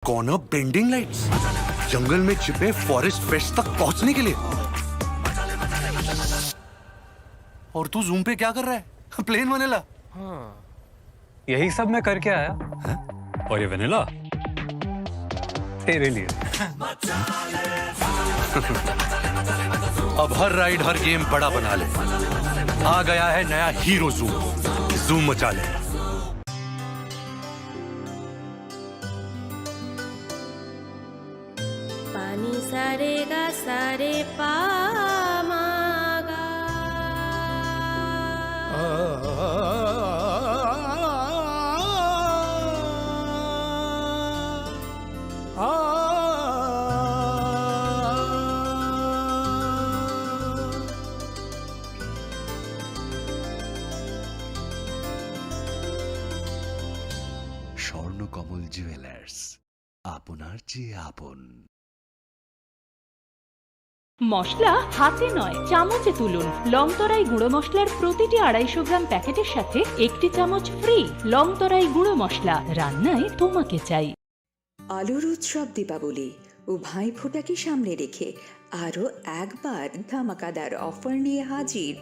Corner bending lights, जंगल में छिपे forest paste तक पहुंचने के लिए। और तू जूम पे क्या कर रहा है? Plane vanilla. हाँ, यही सब मैं करके आया। है? और ये वनीला तेरे लिए। अब हर राइड हर गेम बड़ा बना ले। आ गया है नया हीरो जूम। जूम मचा ले। पानी सारे गा सारे पामागा। স্বর্ণকমল জুয়েলার্স, আপনার চেয়ে আপন। মশলা হাতে নয় চামচে তুলুন। লংতরাই গুঁড়ো মশলার প্রতিটি 250 গ্রাম প্যাকেটের সাথে একটি চামচ ফ্রি। লংতরাই গুঁড়ো মশলা, রান্নায় তোমাকে চাই। আলোর উৎসব দীপাবলি ও ভাইফোঁটাকে সামনে রেখে আরও একবার ধামাকাদার অফার নিয়ে হাজির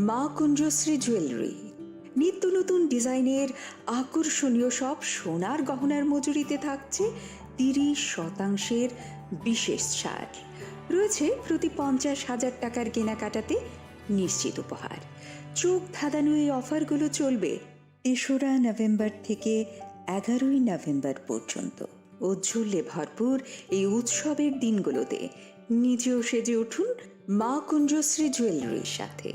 মা কুঞ্জশ্রী জুয়েলারি। নিত্য নতুন ডিজাইনের আকর্ষণীয় সব সোনার গহনার মজুরিতে থাকছে 30% বিশেষ ছাড়। রয়েছে প্রতি 50,000 টাকার কেনাকাটাতে নিশ্চিত উপহার। চোখ ধাঁধানো এই অফারগুলো চলবে 3রা নভেম্বর থেকে 11ই নভেম্বর পর্যন্ত। ঔজ্জ্বল্যে ভরপুর এই উৎসবের দিনগুলোতে নিজেও সেজে উঠুন মা কুঞ্জশ্রী জুয়েলারির সাথে।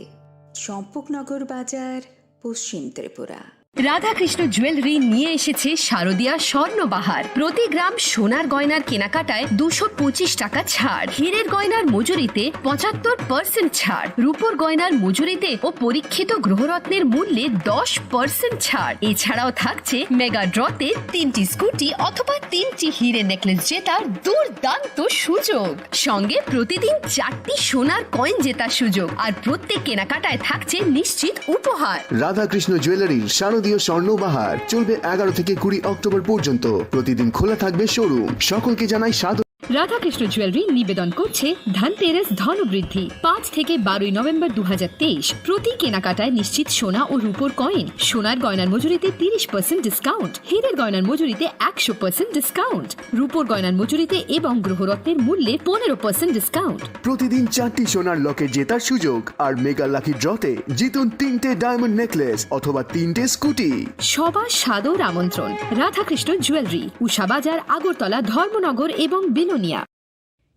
চম্পকনগর বাজার, পশ্চিম ত্রিপুরা। রাধাকৃষ্ণ জুয়েলারি নিয়ে এসেছে শারদীয়া স্বর্ণবাহার। প্রতি গ্রাম সোনার গয়নার কেনাকাটায় 225 টাকা ছাড়। হীরের গয়নার মজুরিতে 75% ছাড়। রূপোর গয়নার মজুরিতে ও পরীক্ষিত গ্রহরত্নের মূল্যে 10% ছাড়। এছাড়াও থাকছে মেগা ড্রতে 3টি স্কুটি অথবা 3টি হীরের নেকলেস জেতার দুর্দান্ত সুযোগ। সঙ্গে প্রতিদিন 4টি সোনার কয়েন জেতার সুযোগ। আর প্রত্যেক কেনাকাটায় থাকছে নিশ্চিত উপহার। রাধাকৃষ্ণ জুয়েলারির শারদীয় স্বর্ণবাহার চলবে 11 থেকে 20 অক্টোবর পর্যন্ত। প্রতিদিন খোলা থাকবে শোরুম। সকলকে জানাই স্বাগত। রাধাকৃষ্ণ জুয়েলারি নিবেদন করছে ধনতেরাস ধনবৃদ্ধি 5 থেকে 12 নভেম্বর 2023। প্রতি কেনাকাটায় নিশ্চিত সোনা ও রূপোর কয়েন। সোনার গয়নার মজুরিতে 30% ডিসকাউন্ট। হীরের গয়নার মজুরিতে 100% ডিসকাউন্ট। রূপোর গয়নার মজুরিতে এবং গ্রহরত্নের মূল্যে 15% ডিসকাউন্ট। প্রতিদিন 4টি সোনার লকেট জেতার সুযোগ। আর মেগা লাকি ড্রতে জিতুন 3টে ডায়মন্ড নেকলেস অথবা 3টে স্কুটি। সবার সাদর আমন্ত্রণ। রাধাকৃষ্ণ জুয়েলারি, উষাবাজার, আগরতলা, ধর্মনগর এবং বিলোনিয়া।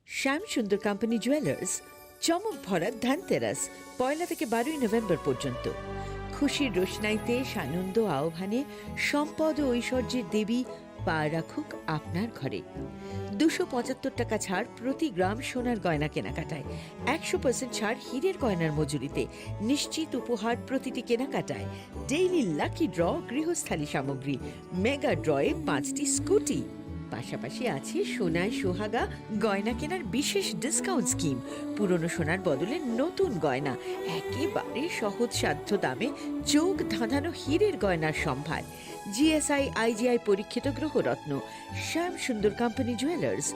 শ্যাম সুন্দর কোম্পানি জুয়েলার্স, চমক ভরা ধনতেরাস 1 থেকে 12 নভেম্বর পর্যন্ত। খুশির রোশনাইতে সানন্দ আহ্বানে সম্পদ ও ঐশ্বর্যের দেবী পা রাখুক আপনার ঘরে। 275 টাকা ছাড় প্রতি গ্রাম সোনার গয়না কেনাকাটায়। 100% ছাড় হীরের গয়নার মজুরিতে। নিশ্চিত উপহার প্রতিটি কেনাকাটায়। ডেইলি লাকি ড্র, গৃহস্থালী সামগ্রী, মেগা ড্রয়ে 5টি স্কুটি। পাশাপাশি আছে সোনায় সোহাগা গয়না কেনার বিশেষ ডিসকাউন্ট স্কিম। পুরনো সোনার বদলে নতুন গয়না, একেবারে সহজসাধ্য দামে চোখ ধাঁধানো হীরের গয়নার সম্ভার। জিএসআই আইজিআই পরীক্ষিত গ্রহরত্ন। শ্যাম সুন্দর কোম্পানি জুয়েলার্স,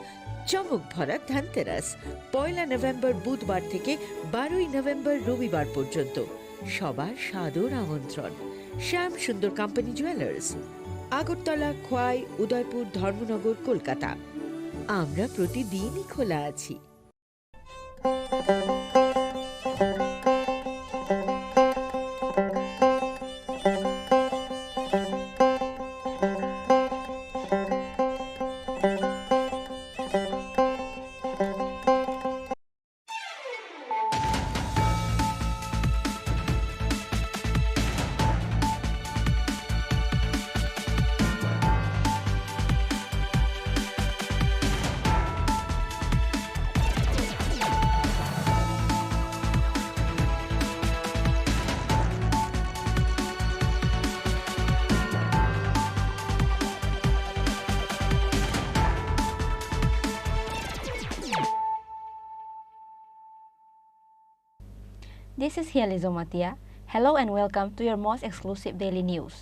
চমক ভরা ধনতেরাস 1 নভেম্বর বুধবার থেকে 12 নভেম্বর রবিবার পর্যন্ত। সবার সাদর আমন্ত্রণ। শ্যাম সুন্দর কোম্পানি জুয়েলার্স, আগরতলা, খোয়াই, উদয়পুর, ধর্মনগর, কলকাতা। আমরা প্রতিদিনই খোলা আছি। This is Hializo Matia. Hello and welcome to your most exclusive daily news.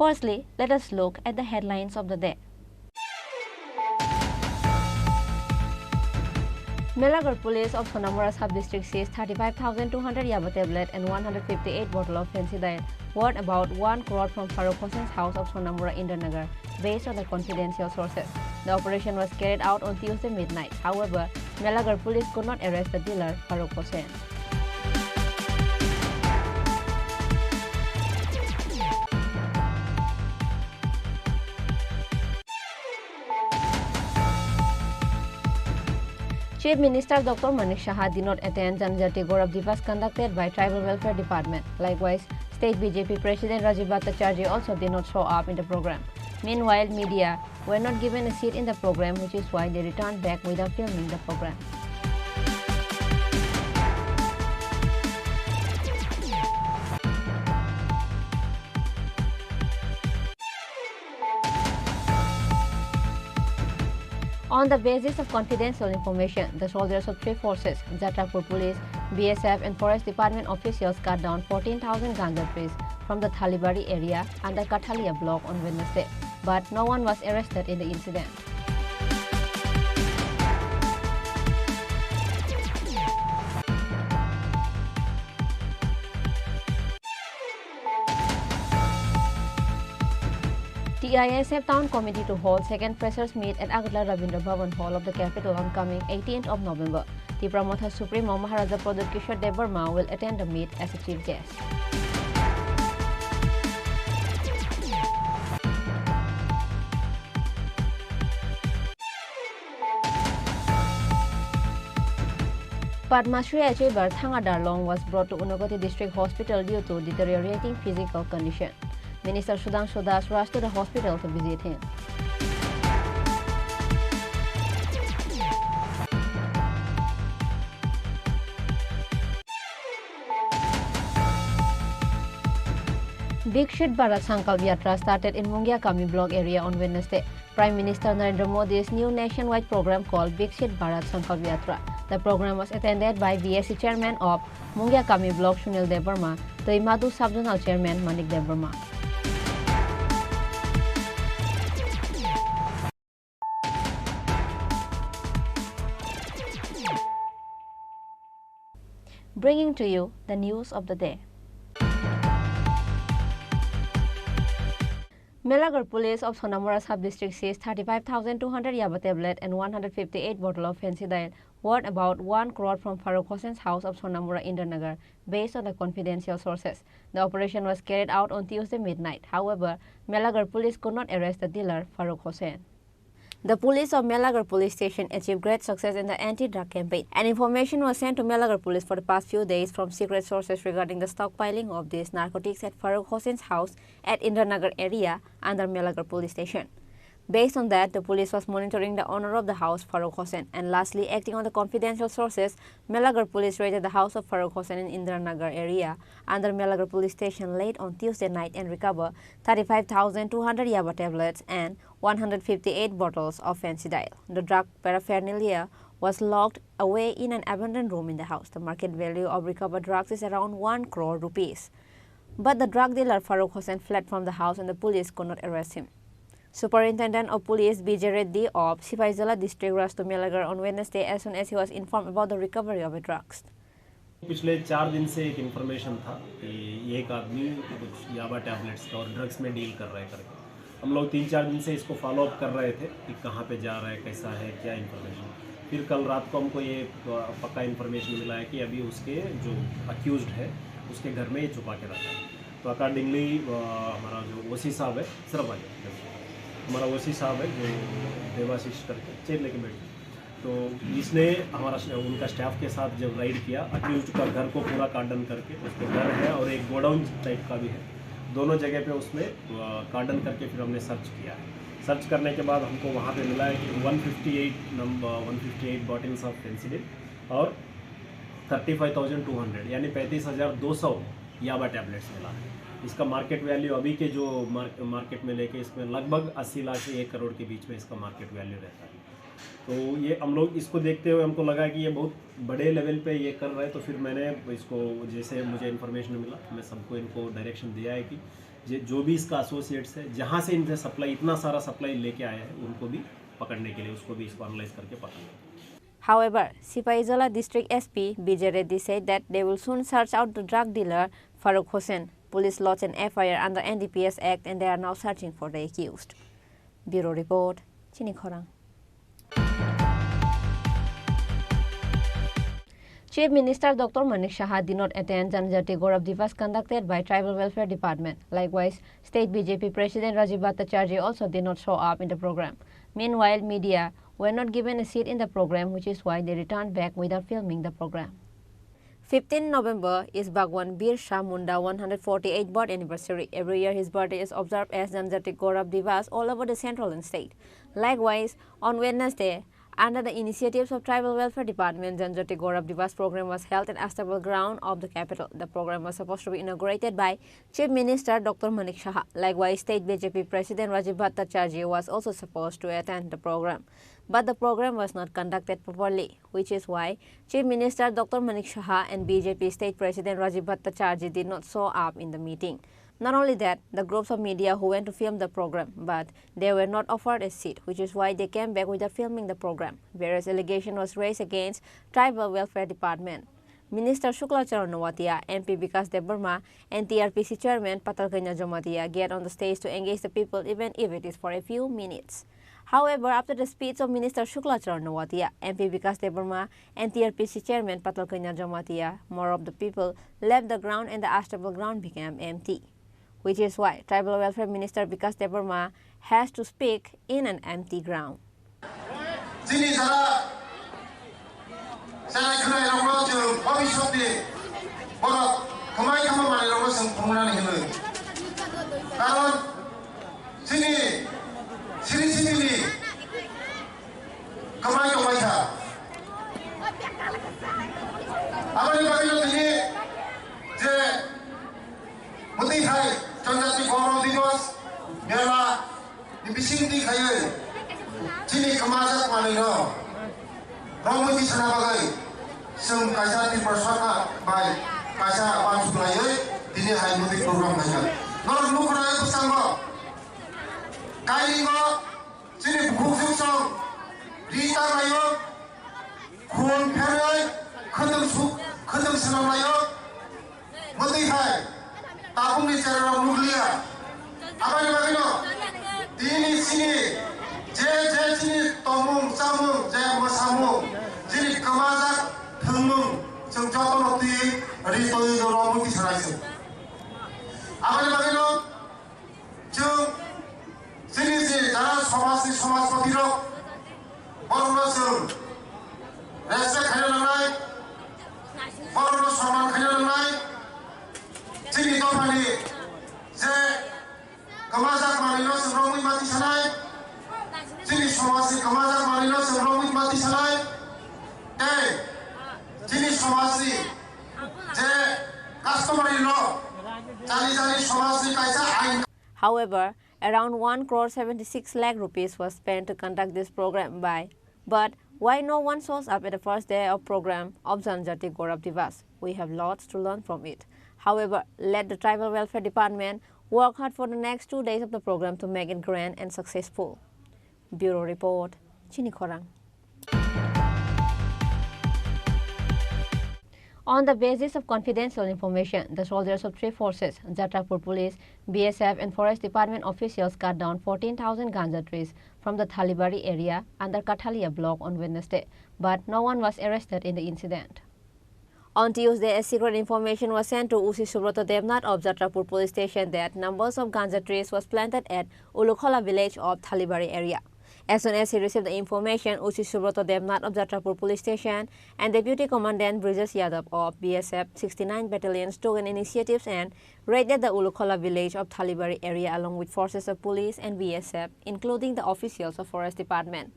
Firstly, let us look at the headlines of the day. Melagar Police of Sonamura Sub-District seized 35,200 Yaba tablet and 158 bottle of fancy diet, worth about 1 crore from Farooq Hossain's house of Sonamura, Indranagar, based on the confidential sources. The operation was carried out on Tuesday midnight. However, Melagar Police could not arrest the dealer, Farooq Hossain. Chief Minister Dr. Manish Saha did not attend Janjati Gaurav Divas conducted by Tribal Welfare Department. Likewise, State BJP President Rajiv Bhattacharjee also did not show up in the program. Meanwhile, media were not given a seat in the program, which is why they returned back without filming the program. On the basis of confidential information, the soldiers of three forces, Jatapur Police, BSF and Forest Department officials cut down 14,000 ganja trees from the Thalibari area under Kathalia block on Wednesday, but no one was arrested in the incident. TISF Town Committee to hold second freshers meet at Agartala Rabindra Bhavan Hall of the capital on coming 18th of November. The Pramotha Supremo Maharaja Pradut Kishore Dev Burma will attend the meet as a chief guest. Padma Shri achiever Thanga Darlong was brought to Unagoti District Hospital due to deteriorating physical condition. Minister Sudhanshu Das rushed to the hospital to visit him. Dikshit Bharat Sankalp Yatra started in Mungia Kami block area on Wednesday. Prime Minister Narendra Modi's new nationwide program called Dikshit Bharat Sankalp Yatra. The program was attended by BSC Chairman of Mungia Kami block Sunil Dev Burma, the Imadu Sub-Zonal Chairman Manik Dev Burma. Bringing to you the news of the day. Melagar Police of Sonamura Sub-District seized 35,200 Yaba tablet and 158 bottle of fancy diet, worth about 1 crore from Farooq Hossain's house of Sonamura, Indranagar, based on the confidential sources. The operation was carried out on Tuesday midnight. However, Melagar Police could not arrest the dealer, Farooq Hossain. The police of Melagar Police Station achieved great success in the anti-drug campaign, and information was sent to Melagar Police for the past few days from secret sources regarding the stockpiling of these narcotics at Farooq Hossain's house at Indranagar area under Melagar Police Station. Based on that, the police was monitoring the owner of the house, Farooq Hossain, and lastly, acting on the confidential sources, Melagar Police raided the house of Farooq Hossain in Indranagar area under Melagar Police Station late on Tuesday night and recovered 35,200 Yaba tablets and 158 bottles of fancy dial. The drug paraphernalia was locked away in an abandoned room in the house. The market value of recovered drugs is around 1 crore rupees. But the drug dealer Farooq Hossain fled from the house and the police could not arrest him. Superintendent of Police Bijay Reddy of Sipaijala district rushed to Melagar on Wednesday as soon as he was informed about the recovery of the drugs. पिछले 4 दिन से एक information था कि एक आदमी कुछ याबा tablets का और ड्रग्स में डील कर रहा है करके हम लोग 3-4 दिन से इसको फॉलो अप कर रहे थे कि कहाँ पे जा रहा है, कैसा है, क्या इन्फॉर्मेशन। फिर कल रात को हमको ये पक्का इन्फॉर्मेशन मिला है कि अभी उसके जो अक्यूज्ड है उसके घर में ये छुपा के रखा है। तो अकॉर्डिंगली हमारा जो ओसी साहब है सिर्फ हमारा ओसी साहब है जो देवाशीष करके चेयर लेके बैठे, तो इसने हमारा उनका स्टाफ के साथ जब राइड किया अक्यूज्ड का घर को पूरा कार्डन करके, उसके घर है और एक गोडाउन टाइप का भी है, दोनों जगह पे उसमें कार्डन करके फिर हमने सर्च किया है। सर्च करने के बाद हमको वहाँ पे मिला है कि 158 बॉटल्स ऑफ फेंसिडिल और 35,200 यानी 35,200 याबा टैबलेट्स मिला है। इसका मार्केट वैल्यू अभी के जो मार्केट में लेके इसमें लगभग 80 लाख से 1 करोड़ के बीच में इसका मार्केट वैल्यू रहता है। तो ये हम लोग इसको देखते हुए हमको लगा कि ये बहुत बड़े लेवल पे ये कर रहा है, तो फिर मैंने इसको, जैसे मुझे इन्फॉर्मेशन मिला, मैं सबको इनको डायरेक्शन दिया है कि जो भी इसका एसोसिएट्स है, जहाँ से इनसे सप्लाई, इतना सारा सप्लाई लेके आया है, उनको भी पकड़ने के लिए, उसको भी इसको एनालाइज करके पकड़ना। However, Sipaijola District SP Bijay Reddy said that they will soon search out the drug dealer Farooq Hussain. Police lodged an FIR under NDPS Act and they are now searching for the accused. Bureau Report, Chini Khorang. Chief Minister Dr. Manik Saha did not attend Janjati Gaurav Divas conducted by Tribal Welfare Department. Likewise, State BJP President Rajiv Bhattacharjee also did not show up in the program. Meanwhile, media were not given a seat in the program, which is why they returned back without filming the program. 15 November is Bhagwan Birsa Munda 148th birth anniversary. Every year his birthday is observed as Janjati Gaurav Divas all over the central and state. Likewise, on Wednesday, under the initiatives of Tribal Welfare Department, Janjati Gaurav Divas program was held at Astable ground of the capital. The program was supposed to be inaugurated by Chief Minister Dr. Manik Saha. Likewise, State BJP President Rajiv Bhattacharjee was also supposed to attend the program. But the program was not conducted properly, which is why Chief Minister Dr. Manik Saha and BJP State President Rajiv Bhattacharjee did not show up in the meeting. Not only that, the groups of media who went to film the program, but they were not offered a seat, which is why they came back without filming the program. Various allegations was raised against Tribal Welfare Department. Minister Shukla Charan Nawatia, MP Vikas Debarma, and TRPC Chairman Patalkanya Jomatia get on the stage to engage the people, even if it is for a few minutes. However, after the speech of Minister Shukla Charan Nawatia, MP Vikas Debarma, and TRPC Chairman Patalkanya Jomatia, more of the people left the ground and the Astable ground became empty. Which is why Tribal Welfare Minister Vikas Debarma has to speak in an empty ground. Janjati Gaurav Divas Mela Nibising di Kaye Chini Khorang Tripura Ramudi Sanabagai Sum Kaisa di Persaka by Kaisa Wan Suplaye Dini Hai Mudik program Kaisa Nor Nukurai Kusanggo Kairingo Chini Bukuk Song Rita Mayo Khun Pherai Khadam Sanam Mayo Mudik Hai Tapung ni cara nuklia. Apa yang bagino? Dini sini, je sini tomung samung, je masamung, jadi kemazak thumung, sengjoto nokti, rito itu romu di sana itu. Apa yang bagino? Jung sini jalan somas potiro, baru nasum, respect kaya langai, baru nasaman kaya langai. Chini Khorang je kemazak marino sebelum mati sanai, chini somasi kemazak marino sebelum mati sanai, chini somasi je customer ino, jali somasi kaisa ain. However, around 1 crore 76 lakh rupees was spent to conduct this program but why no one shows up at the first day of program of Janjati Gaurav Divas? We have lots to learn from it. However, let the Tribal Welfare Department work hard for the next 2 days of the program to make it grand and successful. Bureau Report, Chini Khorang. On the basis of confidential information, the soldiers of three forces, Jatrapur Police, BSF and Forest Department officials cut down 14,000 ganja trees from the Thalibari area under Kathalia block on Wednesday, but no one was arrested in the incident. On Tuesday, a secret information was sent to Usi Subroto Devnath of Jatrapur Police Station that numbers of ganja trees was planted at Ulukhola village of Thalibari area. As soon as he received the information, Usi Subroto Devnath of Jatrapur Police Station and Deputy Commandant Brijesh Yadav of BSF 69 battalions took an initiative and raided the Ulukhola village of Thalibari area along with forces of police and BSF, including the officials of Forest Department.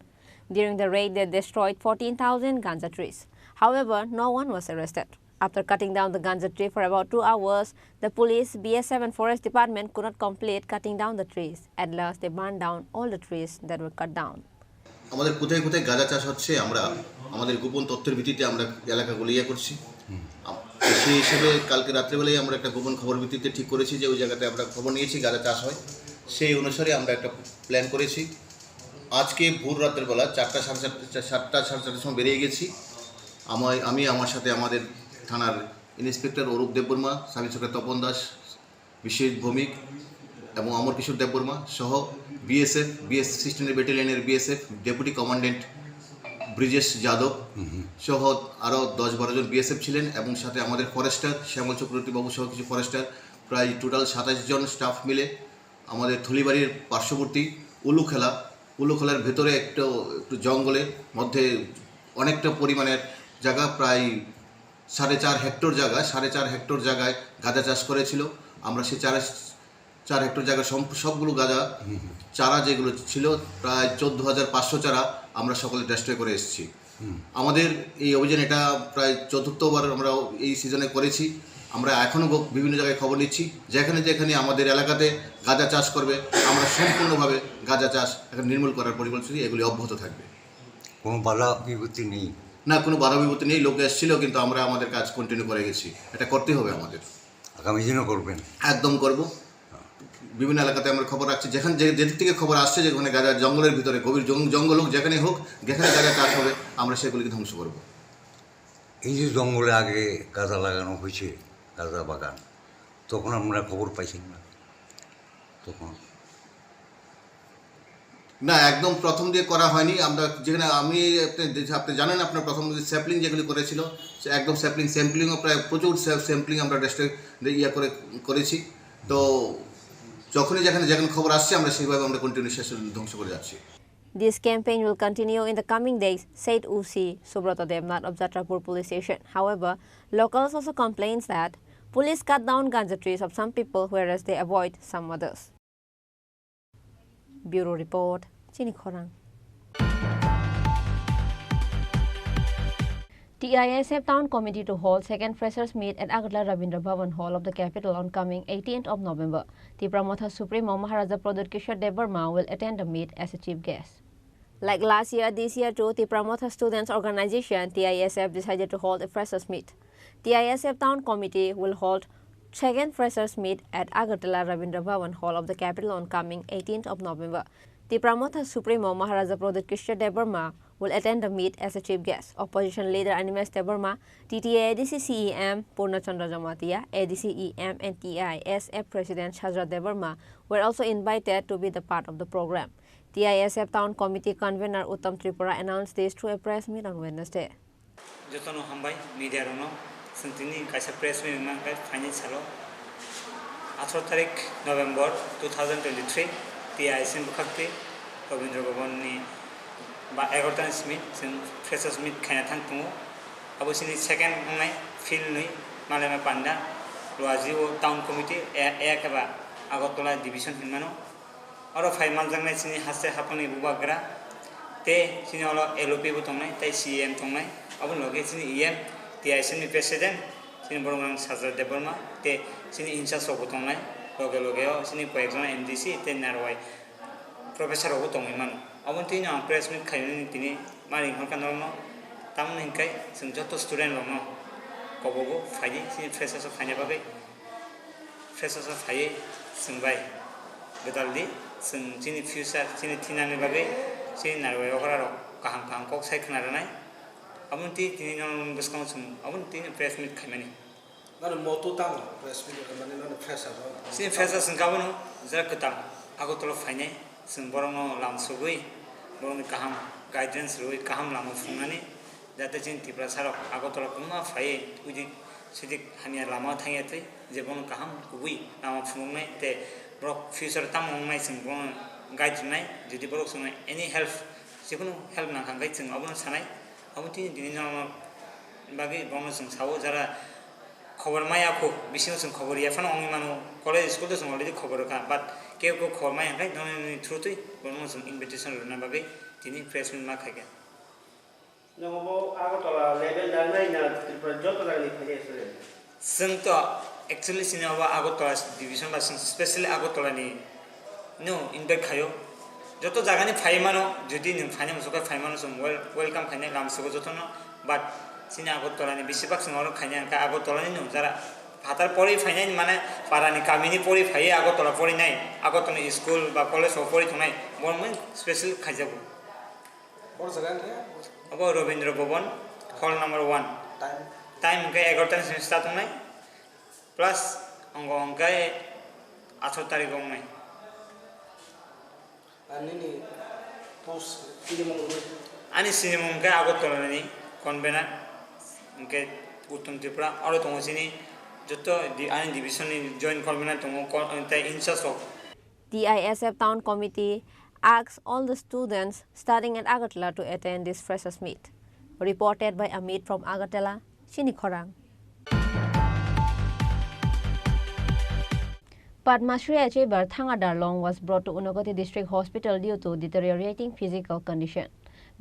During the raid, they destroyed 14,000 ganja trees. However, no one was arrested. After cutting down the ganja tree for about 2 hours, the police, BSF and Forest Department could not complete cutting down the trees. At last, they burned down all the trees that were cut down. আমাদের কোথায় কোথায় গাঁজা চাষ হচ্ছে আমরা আমাদের গোপন তথ্যের ভিত্তিতে আমরা এলাকাগুলো করছি। সেই হিসেবে কালকে রাত্রেবেলায় আমরা একটা গোপন খবর ভিত্তিতে ঠিক করেছি যে ওই জায়গাতে আমরা খবর নিয়েছি গাঁজা চাষ হয়। সেই অনুসারে আমরা একটা প্ল্যান করেছি। আজকে ভোর রাতের বেলা 4টা সাড়ে 4টার সময় বেরিয়ে গেছি। আমি আমার সাথে আমাদের থানার inspector Arup Debbarma, sub inspector Tapan Das, Bishesh Bhowmik এবং অমর কিশোর দেববর্মা সহ বিএস 16 ব্যাটালিয়নের BSF deputy commandant Brijesh Yadav সহ আরও 10-12 জন বিএসএফ ছিলেন এবং সাথে আমাদের ফরেস্টার শ্যামল চক্রবর্তী বাবু সহ কিছু ফরেস্টার, প্রায় টোটাল 27 জন স্টাফ মিলে আমাদের থলিবাড়ির পার্শ্ববর্তী উলুখেলার ভেতরে একটু জঙ্গলের মধ্যে অনেকটা পরিমাণের জায়গা, প্রায় 4.5 হেক্টর জায়গায় গাঁজা চাষ করেছিল। আমরা সেই 4 হেক্টর জায়গায় সবগুলো গাঁজা চারা যেগুলো ছিল প্রায় 14,500 চারা আমরা সকলে ডেস্ট্রয় করে এসেছি। আমাদের এই অভিযান এটা প্রায় 4র্থবার আমরা এই সিজনে করেছি। আমরা এখনও বিভিন্ন জায়গায় খবর নিচ্ছি, যেখানে যেখানে আমাদের এলাকাতে গাঁজা চাষ করবে আমরা সম্পূর্ণভাবে গাঁজা চাষ এখন নির্মূল করার পরিকল্পনা এগুলি অব্যাহত থাকবে। কোনো বাধা বিপত্তি নেই? না, কোনো বাধা বিপত্তি নেই। লোক এসেছিল কিন্তু আমরা আমাদের কাজ কন্টিনিউ করে গেছি। এটা করতে হবে আমাদের। আগামী দিনও করবেন? একদম করব। বিভিন্ন এলাকাতে আমরা খবর রাখছি, যেদিক থেকে খবর আসছে যেখানে গাঁজা জঙ্গলের ভিতরে গভীর জঙ্গল হোক, যেখানে হোক, যেখানে গাঁজা চাষ হবে আমরা সেগুলিকে ধ্বংস করব। এই যে জঙ্গলে আগে গাঁজা লাগানো হয়েছে, গাঁজা বাগান, তখন আমরা খবর পাইছেন না? তখন না, একদম প্রথম দিয়ে করা হয়নি। আমরা যেখানে আপনি জানেন, আপনার প্রথম স্যাম্পলিং যেগুলি করেছিল একদম স্যাম্পলিংও প্রায় প্রচুর স্যাম্পলিং আমরা করেছি। তো যখনই যেখানে খবর আসছে আমরা সেইভাবে আমরা কন্টিনিউ ধ্বংস করে যাচ্ছি। This campaign will continue in the coming days, said UC Subrata Devnath of Jatrapur Police Station. However, locals also complains that police cut down ganja trees of some people whereas they avoid some others. Bureau Report, Chini Khorang. TISF Town Committee to hold second freshers meet at Agartala Rabindra Bhavan Hall of the capital on coming 18th of November. Tipramotha Supremo Maharaja Pradut Kishore Debarma will attend the meet as a chief guest. Like last year, this year too, Tipramotha Students Organization TISF decided to hold a freshers meet. TISF Town Committee will hold second freshers meet at Agartala Rabindra Bhavan Hall of the capital on coming 18th of November. Tipramotha Supremo Maharaja Pradut Kishore Debarma will attend the meet as a chief guest. Opposition leader Animesh Debarma, TTA ADC CEM Purnachandra Jamatia, ADC EM and TISF President Shazra Debarma were also invited to be the part of the program. TISF Town Committee Convener Uttam Tripura announced this through a press meet on Wednesday. Jotono hambai media rono sentini kaisa press meet ma kai finance halo 18 tarik November 2023 TISF bukhakti Rabindra Bhavan ni ba 11 smith sin freshers meet khana thang tungo abo sini second ngai field nui malema panda loajiu town committee e kaba Agartala division hinmano aro final jangnai sini hasse hapani bubagra te sini olo LOP bu tongnai tai CM tongnai abo loge sini EM TISF ni president sini borong Shazra Debarma te sini incharge obu tongnai loge sini koyekjon MDC te narwai professor obu tongai mano abon tini press meet khaini tini mari horkan no tamon hinkai sing joto student no kobogo faji sini freshers faine bagai freshers faye sing bai bedaldi sing sini future sini tinani bagai sini narwai ogara kaham kok sai khna ranai abon tini no buskang sum abon tini press meet khaimani nanu moto tang press meet mane nanu fresher sini freshers sing kabono zakata Agartala faine sing borong lam sugui borong kaham guidance roi kaham lama fungani jate jin Tripura sarok Agartala kuma faye uji sidik hamia lama thangete je borong kaham kubui lama fungnai te borok future tamngai sing borong guide nai jodi borok sung any help jikono help na khangai sing abon sanai abon tini dinina bagi borong sung sawo jara খবর মায়া কো বিশেষ song খবর ইয়াফানো অমি মানো college school তো song already খবর কা but কেউ কেউ খবর মায়া খাই ননি থ্রুতে বর্ণ সং ইনভিটেশন রনা বাগে তিনি প্রেস মিট মা খাইগা নবো Agartala লেভেল দানাই না Tripura যত লাগি খাইছে সং তো অ্যাকচুয়ালি সিনেমা Agartala ডিভিশন বা সং স্পেশালি Agartala নি নো ইনভাইট খায়ো যত জায়গানি ফাইমানো যদি ফাইনে মুসুকা ফাইমানো সম ওয়েলকাম খাইনে লামসুকো যতন বাট সিনি আগরতলানি বেশিরভাগ সময় খাইনে আনকা আগরতলানি নো যারা হাতার পরেই ফাইনাই মানে পারানি কামিনি পরে ফাইয়ে আগরতলা পরে নাই আগরতলা স্কুল বা কলেজ পরে থাই বর্মন স্পেশাল খাইজাব अब रवींद्र भवन हल नम्बर 1 टाइम के 11 स्टार्ट होनाय प्लस अंग अंकाय 18 तारिख होनाय आनी सिनेमा के আগরতলানি कन्वेनर उनके उत्तम त्रिपुरा और तंगसिनी जतो आनी डिविजन जॉइंट कन्वेनर तंग incharge of DISF Town Committee asks all the students studying at Agartala to attend this freshers meet. Reported by Amit from Agartala, Chini Khorang. Padma Shri Achebar Thanga Darlong was brought to Unagati District Hospital due to deteriorating physical condition.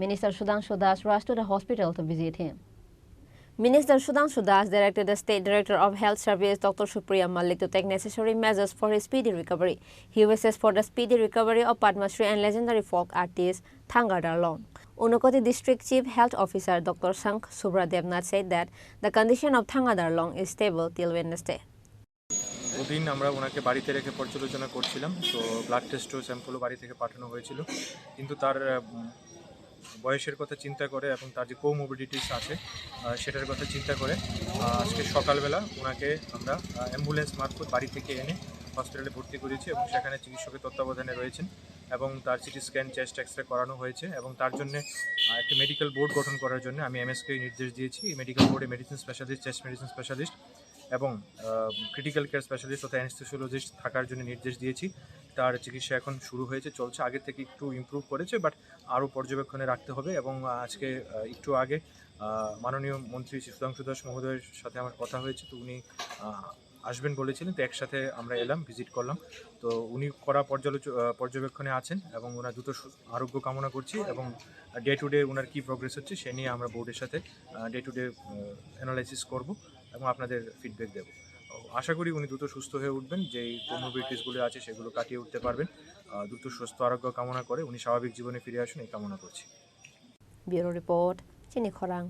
Minister Sudhanshu Das rushed to the hospital to visit him. Minister Sudhanshu Das directed the State Director of Health Service Dr. Supriya Malik to take necessary measures for his speedy recovery. He wishes for the speedy recovery of Padma Shri and legendary folk artist Thanga Darlong. Unakoti District Chief Health Officer Dr. Shankh Subra Devnath said that the condition of Thanga Darlong is stable till Wednesday. ওদিন আমরা ওনাকে বাড়িতে রেখে পর্যালোচনা করছিলাম, তো blood test ও স্যাম্পলও বাড়ি থেকে পাঠানো হয়েছিল, কিন্তু তার বয়সের কথা চিন্তা করে এবং তার যে কোমোবিডিটিস আছে সেটার কথা চিন্তা করে আজকে সকালবেলা ওনাকে আমরা অ্যাম্বুলেন্স মারফত বাড়ি থেকে এনে হসপিটালে ভর্তি করেছি এবং সেখানে চিকিৎসকের তত্ত্বাবধানে রয়েছেন এবং তার CT scan chest X ray করানো হয়েছে এবং তার জন্য একটি মেডিকেল বোর্ড গঠন করার জন্য আমি এমএসকে নির্দেশ দিয়েছি। এই মেডিকেল বোর্ডে medicine specialist, chest medicine specialist এবং ক্রিটিক্যাল কেয়ার স্পেশালিস্ট অর্থাৎ অ্যানেস্থেসিওলজিস্ট থাকার জন্য নির্দেশ দিয়েছি। তার চিকিৎসা এখন শুরু হয়েছে, চলছে, আগের থেকে একটু ইমপ্রুভ করেছে, বাট আরও পর্যবেক্ষণে রাখতে হবে। এবং আজকে একটু আগে মাননীয় মন্ত্রী সুধাংশু দাস মহোদয়ের সাথে আমার কথা হয়েছে, তো উনি আসবেন বলেছিলেন, তো একসাথে আমরা এলাম, ভিজিট করলাম। তো উনি করা পর্যবেক্ষণে আছেন এবং ওনার দ্রুত আরোগ্য কামনা করছি এবং day to day owner key progress হচ্ছে সে নিয়ে আমরা বোর্ডের সাথে ডে টু ডে অ্যানালাইসিস করব এবং আপনাদের ফিডব্যাক দেব। আশা করি উনি দ্রুত সুস্থ হয়ে উঠবেন, যেই কোমোবিডিটিসগুলো আছে সেগুলো কাটিয়ে উঠতে পারবেন। দ্রুত সুস্থ আরোগ্য কামনা করে উনি স্বাভাবিক জীবনে ফিরে আসুন এই কামনা করছি। ব্যুরো রিপোর্ট, চিনি খরাং।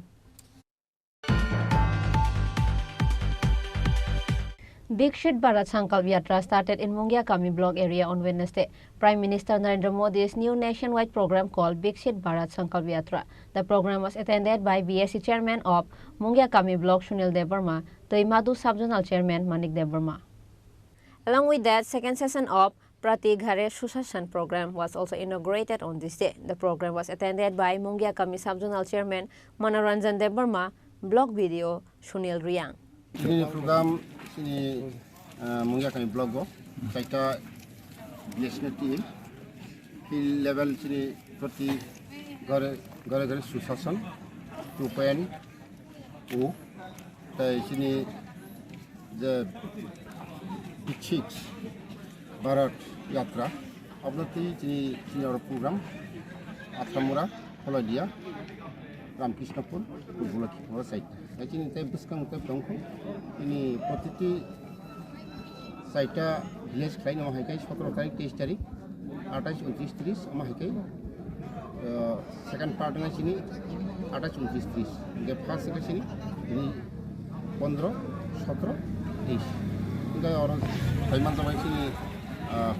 Bikshit Bharat Sankalp Yatra started in Mungyakami block area on Wednesday. Prime Minister Narendra Modi's new nationwide program called Bikshit Bharat Sankalp Yatra. The program was attended by BSC Chairman of Mungyakami block Sunil Devarma, the Imadu Sub-Zonal Chairman Manik Devarma. Along with that, second session of Prati Ghare Sushashan program was also inaugurated on this day. The program was attended by Mungyakami Sub-Zonal Chairman Manoranjan Devarma, block video Sunil Riang. Ini program sini Mungyakami blog go kaita BSNT level sini proti gare susasan rupayani o tai sini the Bikshit Bharat Yatra oblati sini our program Athamura Holadia Ramkrishnapur Bulaki or site. Ini saya buskang untuk dongko. Ini protiti saita village lain nama hikai 17 tarik 23 tarik 28 29 30 nama hikai. Second part dengan sini 28 29 30. Dia first ke sini ini 15 17 30. Ini orang Thailand sampai sini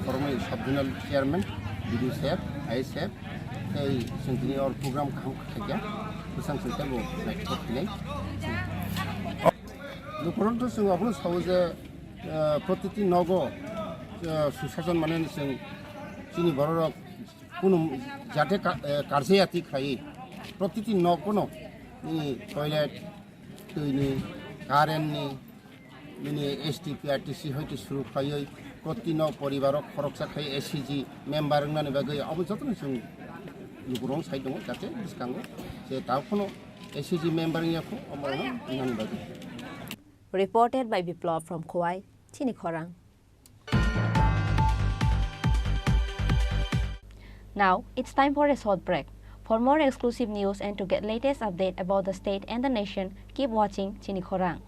formal sub-zonal chairman BDO Sahib, IS Sahib. Saya sendiri orang program kamu kerja. Besang kita lo naik ke sini. Lukuran tu semua pun tahu je protiti nogo susasan mana ni sini baru kuno jate karse ati khai protiti nogo no ni toilet tu ini karen ni STPRTC hoiti suru khai proti no poribarok koroksa khai SCG member nani bagai abu jatuh ni sung lukuran saya dong jate sekarang saya tahu kono SCG member ni aku amalnya nani bagai. Reported by Biplov from Kuwait, Chini Khorang. Now, it's time for a short break. For more exclusive news and to get latest update about the state and the nation, keep watching Chini Khorang.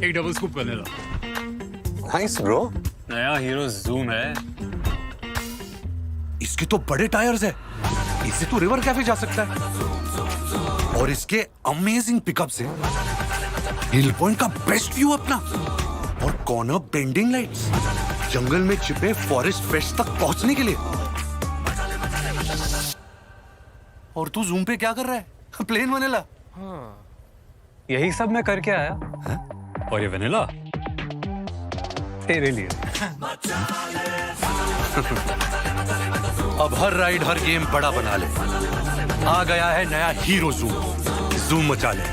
एक double scoop vanilla. Nice bro. नया hero zoom है। इसके तो बड़े tyres है, इससे तो river cafe जा सकता है। और इसके अमेजिंग पिकअप से हिल पॉइंट का बेस्ट व्यू अपना, और कॉर्नर बेंडिंग लाइट्स, जंगल में छिपे फॉरेस्ट फेस्ट तक पहुंचने के लिए। और तू जूम पे क्या कर रहा है? Plane vanilla. यही सब मैं करके आया। और ये वनीला तेरे लिए। अब हर राइड हर गेम बड़ा बना ले। आ गया है नया हीरो जूम। जूम मचा ले।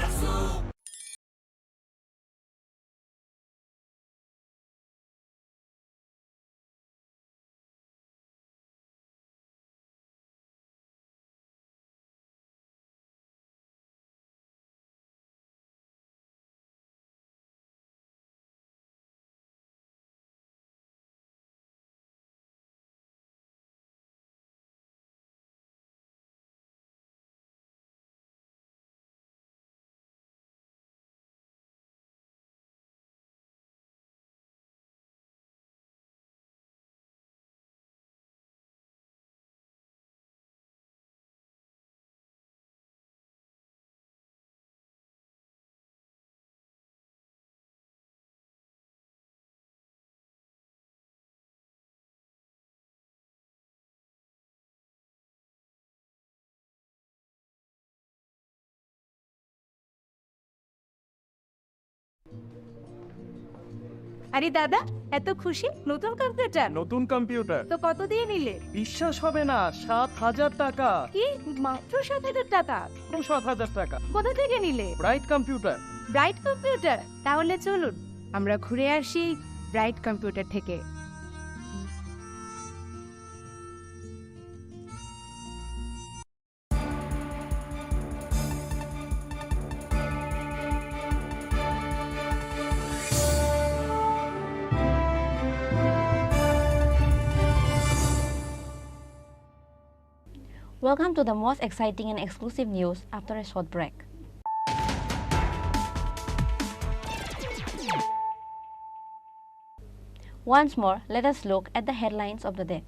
আরে দাদা, এত খুশি নতুন কম্পিউটার? নতুন কম্পিউটার তো কত দিয়ে নিলে? বিশ্বাস হবে না, 7,000 টাকা। কি মাত্র 7,000 টাকা? 7,000 টাকা। কোথা থেকে নিলে? Bright computer. Bright computer? তাহলে চলুন আমরা ঘুরে আসি ব্রাইট কম্পিউটার থেকে। Welcome to the most exciting and exclusive news after a short break. Once more, let us look at the headlines of the day.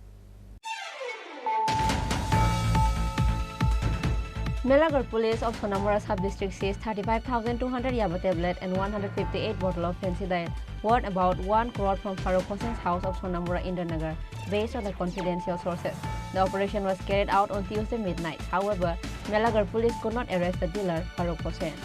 Melagar Police of Sonamora Sub-District seized 35,200 Yaba tablet and 158 bottle of fancy diet worth about 1 crore from Farooq Hossain's house of Sonamora Indernagar, based on the confidential sources. The operation was carried out on Tuesday midnight. However, Melagar Police could not arrest the dealer, Farooq Hossain.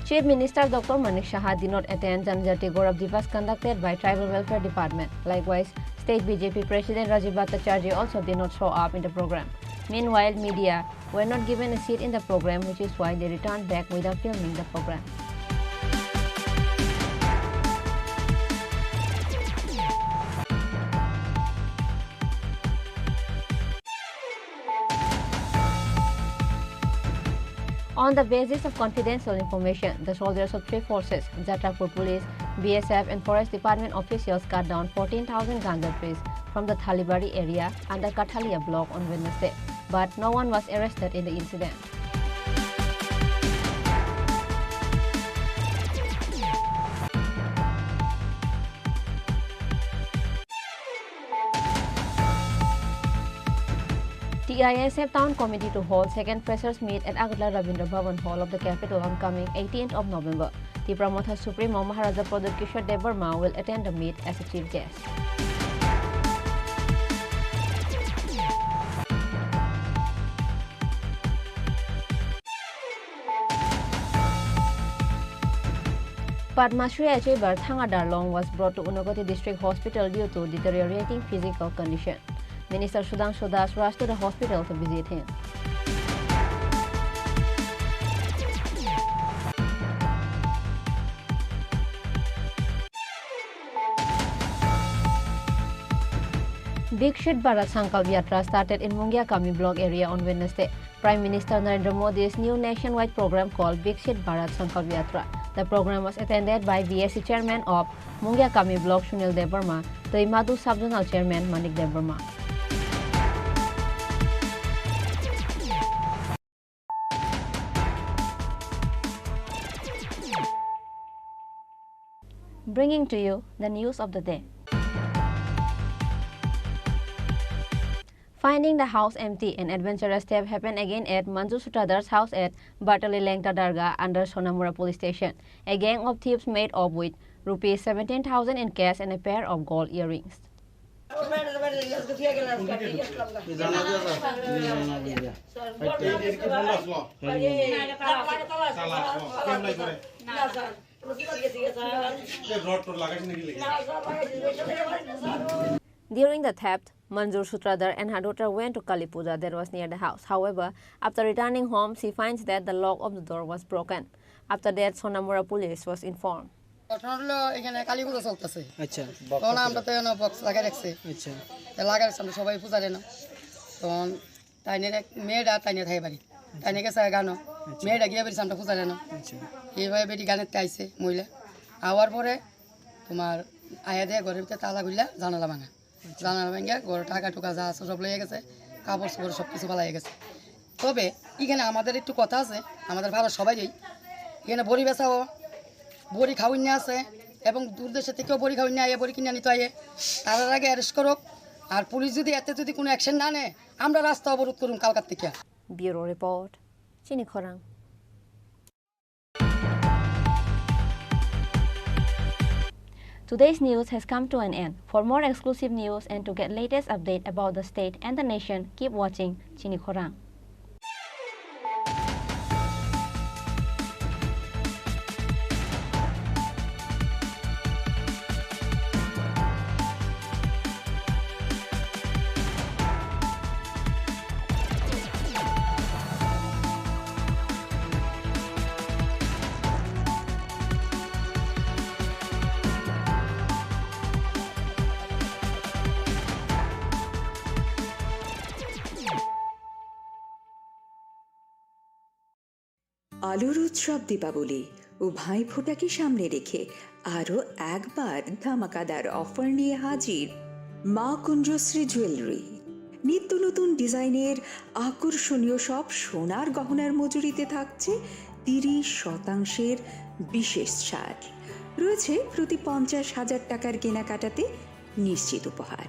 Chief Minister Dr. Manik Saha did not attend Janjati Gaurav Divas conducted by Tribal Welfare Department. Likewise, State BJP President Rajiv Bhattacharjee also did not show up in the program. Meanwhile, media were not given a seat in the program, which is why they returned back without filming the program. On the basis of confidential information, the soldiers of three forces, Jatapur Police, BSF and Forest Department officials cut down 14,000 ganja trees from the Thalibari area under Kathalia block on Wednesday, but no one was arrested in the incident. TISF Town Committee to hold second freshers meet at Agla Rabindra Bhavan Hall of the capital on coming 18th of November. The promoter Supremo Maharaja Pradut Kishore Dev Verma will attend the meet as a chief guest. Padma Shri Achiever Thanga Darlong was brought to Unagoti District Hospital due to deteriorating physical condition. Minister Sudhanshu Das rushed to the hospital to visit him. Dikshit Bharat Sankalp Yatra started in Mungia Kami block area on Wednesday. Prime Minister Narendra Modi's new nationwide program called Dikshit Bharat Sankalp Yatra The program was attended by BSc Chairman of Mungyakami Block Sunil Devarma, Toimadu Subzonal Chairman Manik Devarma. Bringing to you the news of the day. Finding the house empty, an adventurous step happened again at Manju Sutradar's house at Bartali Lengta Darga under Sonamura police station. A gang of thieves made off with rupees 17,000 in cash and a pair of gold earrings. During the theft, Manjur Sutradhar and her daughter went to Kali Puja that was near the house. However, after returning home, she finds that the lock of the door was broken. After that, Sonamura police was informed. এখানে কালী পূজা চলতেছে আচ্ছা তখন আমরা তো এখানে box লাগাই রাখছি আচ্ছা লাগাই রাখছি আমরা সবাই পূজা দেন তখন তাইনের এক মেয়েটা তাইনে থাকে বাড়ি তাইনে গেছে গানো মেয়েটা গিয়ে বেরিয়েছে আমরা পূজা দেন এইভাবে বেটি গানের আইছে মহিলা আওয়ার পরে তোমার আয়া দিয়ে ঘরের ভিতরে তালা খুললা জানালা ভাঙা জানালা ভাঙা ঘরে টাকা টুকা যা আছে সব লেগে গেছে কাপড় চোপড় সব কিছু পালাই গেছে তবে এখানে আমাদের একটু কথা আছে আমাদের ভালো সবাই এখানে বড়ি বেচাও বড়ি খাওয়াই নিয়ে আসে এবং দূর দেশের থেকেও বড়ি খাওয়াই নিয়ে আয়ে বড়ি কিনে নিতে আয়ে তার আগে অ্যারেস্ট করুক আর পুলিশ যদি এতে যদি কোনো অ্যাকশন না নেয় আমরা রাস্তা অবরোধ করুন কালকার থেকে। Bureau Report, Chini Khorang. Today's news has come to an end. For more exclusive news and to get latest update about the state and the nation, keep watching Chini Khorang. আলোর উৎসব দীপাবলি ও ভাইফোঁটাকে সামনে রেখে আরও একবার ধামাকাদার অফার নিয়ে হাজির মা কুঞ্জশ্রী jewellery. নিত্য নতুন ডিজাইনের আকর্ষণীয় সব সোনার গহনার মজুরিতে থাকছে 30% বিশেষ ছাড়। রয়েছে প্রতি 50,000 টাকার কেনাকাটাতে নিশ্চিত উপহার।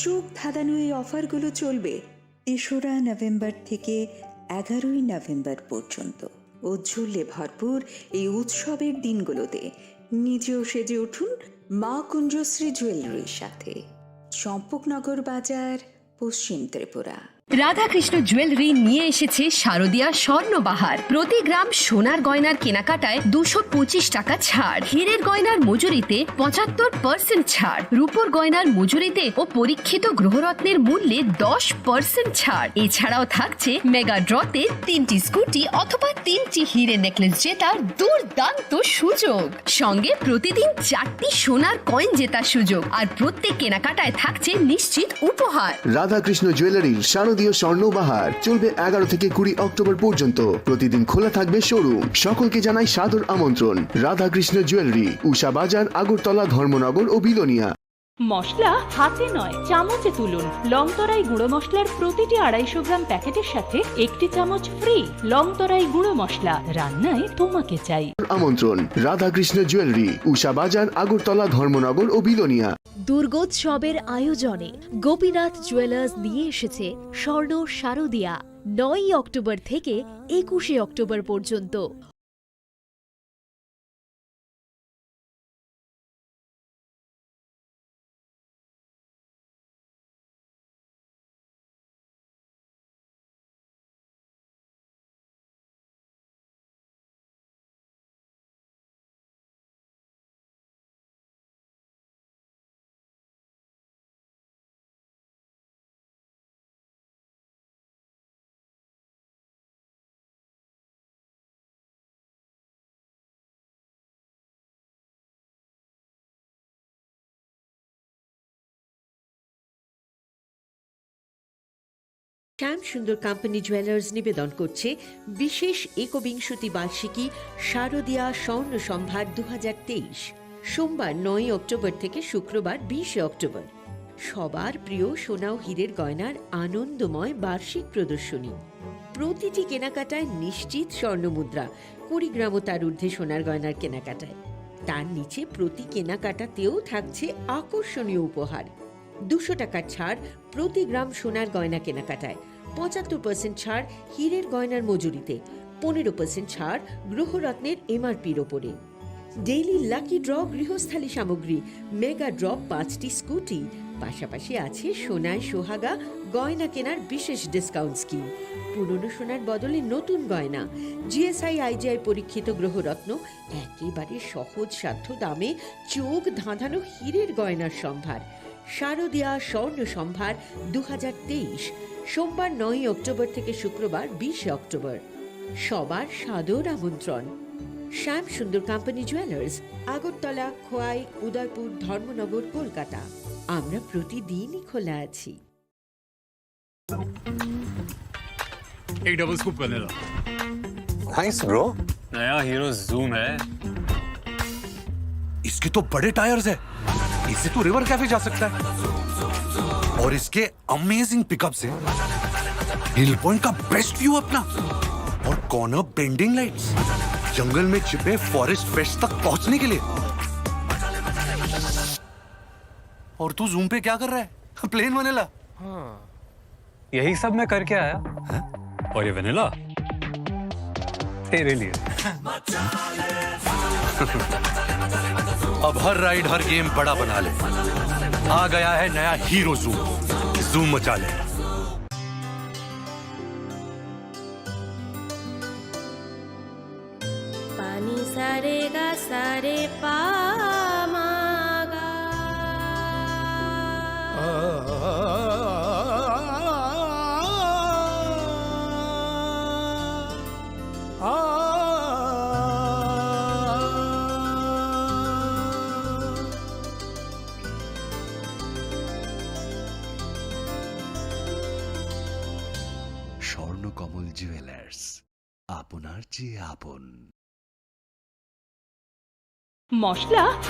চোখ ধাঁধানো এই অফারগুলো চলবে 3রা নভেম্বর থেকে 11ই নভেম্বর পর্যন্ত। ঔজ্জ্বল্যে ভরপুর এই উৎসবের দিনগুলোতে নিজেও সেজে উঠুন মা কুঞ্জশ্রী জুয়েলারির সাথে। চম্পকনগর বাজার, পশ্চিম ত্রিপুরা। রাধাকৃষ্ণ জুয়েলারি নিয়ে এসেছে শারদীয়া স্বর্ণবাহার। প্রতি গ্রাম সোনার গয়নার কেনাকাটায় 225 টাকা ছাড়, হীরের গয়নার মজুরিতে 75% ছাড়, রূপোর গয়নার মজুরিতে ও পরীক্ষিত গ্রহরত্নের মূল্যে 10% ছাড়। এছাড়াও থাকছে মেগা ড্রতে 3টি স্কুটি অথবা 3টি হীরে নেকলেস জেতার দুর্দান্ত সুযোগ, সঙ্গে প্রতিদিন 4টি সোনার কয়েন জেতার সুযোগ, আর প্রত্যেক কেনাকাটায় থাকছে নিশ্চিত উপহার। রাধাকৃষ্ণ জুয়েলারির শারদীয় স্বর্ণবাহার চলবে 11 থেকে 20 অক্টোবর পর্যন্ত। প্রতিদিন খোলা থাকবে শোরুম। সকলকে জানাই সাদর আমন্ত্রণ। রাধাকৃষ্ণ জুয়েলারি, উষা বাজার, আগরতলা, ধর্মনগর ও বিলোনিয়া। মশলা হাতে নয় চামচে তুলুন। লংতরাই গুঁড়ো মশলার প্রতিটি 250 গ্রাম প্যাকেটের সাথে 1টি চামচ ফ্রি। লংতরাই গুঁড়ো মশলা, রান্নায় তোমাকে চাই। আমন্ত্রণ রাধাকৃষ্ণ জুয়েলারি, উষা বাজার, আগরতলা, ধর্মনগর ও বিলোনিয়া। দুর্গোৎসবের আয়োজনে গোপীনাথ জুয়েলার্স নিয়ে এসেছে স্বর্ণ শারদীয়া 9 অক্টোবর থেকে 21 অক্টোবর পর্যন্ত। শ্যামসুন্দর কোম্পানি জুয়েলার্স নিবেদন করছে বিশেষ একবিংশতি বার্ষিকী শারদীয়া স্বর্ণ সম্ভার 2023, সোমবার 9 অক্টোবর থেকে শুক্রবার 20 অক্টোবর। সবার প্রিয় সোনা ও হীরের গয়নার আনন্দময় বার্ষিক প্রদর্শনী। প্রতিটি কেনাকাটায় নিশ্চিত স্বর্ণমুদ্রা, 20 গ্রাম ও তার ঊর্ধ্বে সোনার গয়নার কেনাকাটায়। তার নিচে প্রতি কেনাকাটাতেও থাকছে আকর্ষণীয় উপহার। 200 টাকার ছাড় প্রতি গ্রাম সোনার গয়না কেনাকাটায়, 75% ছাড় হীরের গয়নার মজুরিতে, 15% ছাড় গ্রহরত্নের এমআরপির ওপরে। ডেইলি লাকি ড্র গৃহস্থালী সামগ্রী, মেগা ড্র 5টি স্কুটি, পাশাপাশি আছে সোনায় সোহাগা গয়না কেনার বিশেষ ডিসকাউন্ট স্কিম। পুরনো সোনার বদলে নতুন গয়না, জিএসআই আইজিআই পরীক্ষিত গ্রহরত্ন, একেবারে সহজ সাধ্য দামে চোখ ধাঁধানো হীরের গয়নার সম্ভার। শারদীয়া স্বর্ণ সম্ভার 2023, সোমবার 9 অক্টোবর থেকে শুক্রবার 20 অক্টোবর। সবার সাদর আমন্ত্রণ। Shyamsundar company jewellers, Agartala, Khowai, Udaipur, Dharmanagar, Kolkata. আমরা প্রতিদিনই খোলা আছি। एक double scoop vanilla. Nice bro. नया हीरो जूम है। इसके तो बड़े टायर्स है, इससे तो रिवर कैफे जा सकता है। और इसके अमेजिंग पिकअप से हिल पॉइंट का बेस्ट व्यू अपना, और कॉर्नर बेंडिंग लाइट्स, जंगल में छिपे फॉरेस्ट फेस्ट तक पहुंचने के लिए। और तू जूम पे क्या कर रहा है? Plane vanilla. हाँ, यही सब मैं करके आया। और ये वनीला तेरे लिए। अब हर राइड हर गेम बड़ा बना ले। आ गया है नया हीरो जूम, जूम मचा ले। पानी सारे गा सारे पामागा। স্বর্ণকমল জুয়েলার্স, আপনার চেয়ে আপন। মশলা